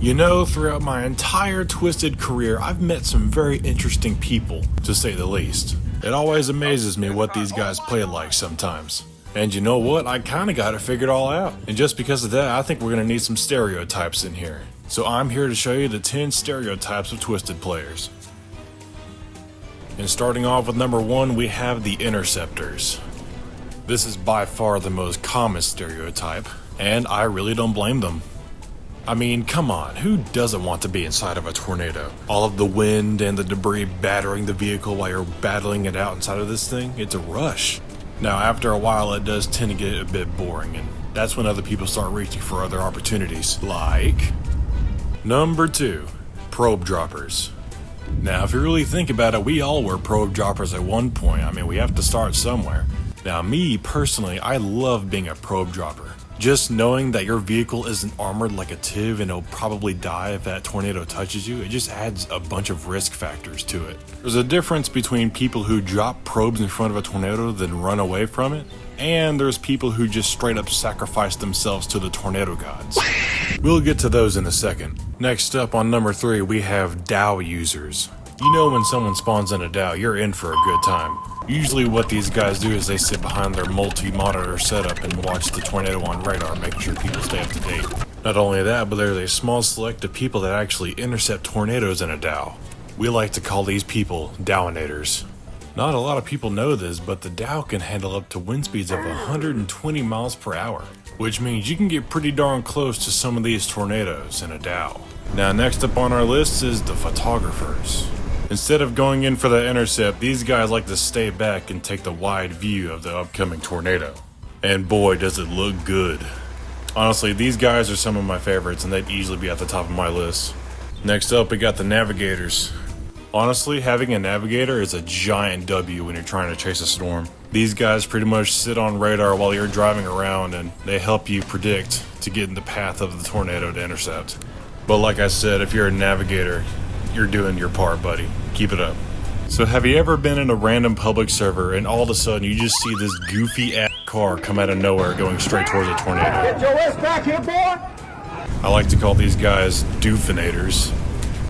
You know, throughout my entire Twisted career, I've met some very interesting people, to say the least. It always amazes me what these guys play like sometimes. And you know what? I kinda got it figured all out. And just because of that, I think we're gonna need some stereotypes in here. So I'm here to show you the 10 stereotypes of Twisted players. And starting off with number 1, we have the interceptors. This is by far the most common stereotype, and I really don't blame them. I mean, come on, who doesn't want to be inside of a tornado? All of the wind and the debris battering the vehicle while you're battling it out inside of this thing, it's a rush. Now, after a while, it does tend to get a bit boring, and that's when other people start reaching for other opportunities, like... Number 2, probe droppers. Now, if you really think about it, we all were probe droppers at one point. I mean, we have to start somewhere. Now, me, personally, I love being a probe dropper. Just knowing that your vehicle isn't armored like a TIV and it'll probably die if that tornado touches you, it just adds a bunch of risk factors to it. There's a difference between people who drop probes in front of a tornado then run away from it, and there's people who just straight up sacrifice themselves to the tornado gods. We'll get to those in a second. Next up on number 3, we have DAO users. You know, when someone spawns in a DAO, you're in for a good time. Usually what these guys do is they sit behind their multi-monitor setup and watch the tornado on radar, making sure people stay up to date. Not only that, but there's a small select of people that actually intercept tornadoes in a DAO. We like to call these people doofannators. Not a lot of people know this, but the DAO can handle up to wind speeds of 120 miles per hour, which means you can get pretty darn close to some of these tornadoes in a DAO. Now, next up on our list is the photographers. Instead of going in for the intercept, these guys like to stay back and take the wide view of the upcoming tornado. And boy, does it look good. Honestly, these guys are some of my favorites and they'd easily be at the top of my list. Next up, we got the navigators. Honestly, having a navigator is a giant W when you're trying to chase a storm. These guys pretty much sit on radar while you're driving around and they help you predict to get in the path of the tornado to intercept. But like I said, if you're a navigator, you're doing your part, buddy. Keep it up. So have you ever been in a random public server and all of a sudden you just see this goofy ass car come out of nowhere going straight towards a tornado? Get your ass back here, boy! I like to call these guys doofannators.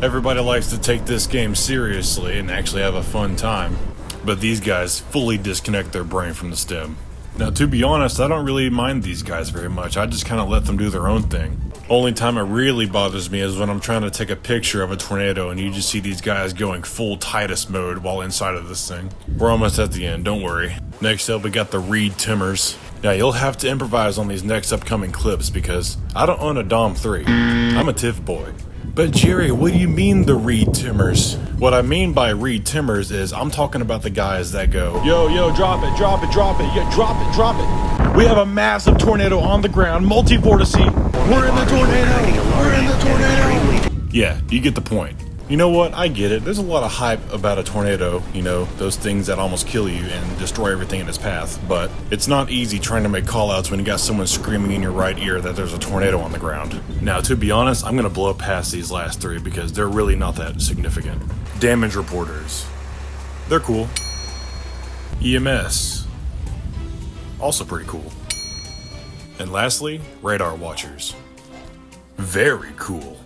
Everybody likes to take this game seriously and actually have a fun time, but these guys fully disconnect their brain from the stem. Now, to be honest, I don't really mind these guys very much. I just kind of let them do their own thing. Only time it really bothers me is when I'm trying to take a picture of a tornado and you just see these guys going full Titus mode while inside of this thing. We're almost at the end, don't worry. Next up, we got the Reed Timmers. Now, you'll have to improvise on these next upcoming clips because I don't own a Dom 3. I'm a TIF boy. But Jerry, what do you mean the Reed Timmers? What I mean by Reed Timmers is I'm talking about the guys that go, yo, drop it, drop it, drop it, yeah, drop it, drop it. We have a massive tornado on the ground, multi-vortice. We're in the tornado, we're in the tornado. Yeah, you get the point. You know what, I get it. There's a lot of hype about a tornado, you know, those things that almost kill you and destroy everything in its path. But it's not easy trying to make callouts when you got someone screaming in your right ear that there's a tornado on the ground. Now, to be honest, I'm gonna blow past these last 3 because they're really not that significant. Damage reporters. They're cool. EMS. Also pretty cool. And lastly, radar watchers. Very cool.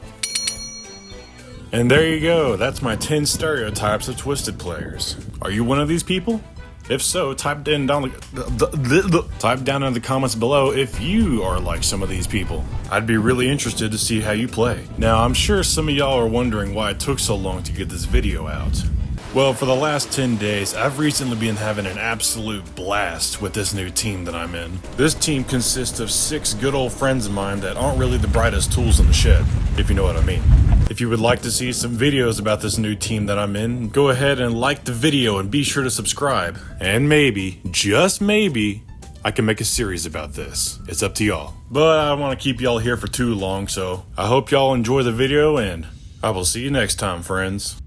And there you go, that's my 10 stereotypes of Twisted players. Are you one of these people? If so, type down in the comments below if you are like some of these people. I'd be really interested to see how you play. Now, I'm sure some of y'all are wondering why it took so long to get this video out. Well, for the last 10 days, I've recently been having an absolute blast with this new team that I'm in. This team consists of 6 good old friends of mine that aren't really the brightest tools in the shed, if you know what I mean. If you would like to see some videos about this new team that I'm in, go ahead and like the video and be sure to subscribe. And maybe, just maybe, I can make a series about this. It's up to y'all. But I don't want to keep y'all here for too long, so I hope y'all enjoy the video and I will see you next time, friends.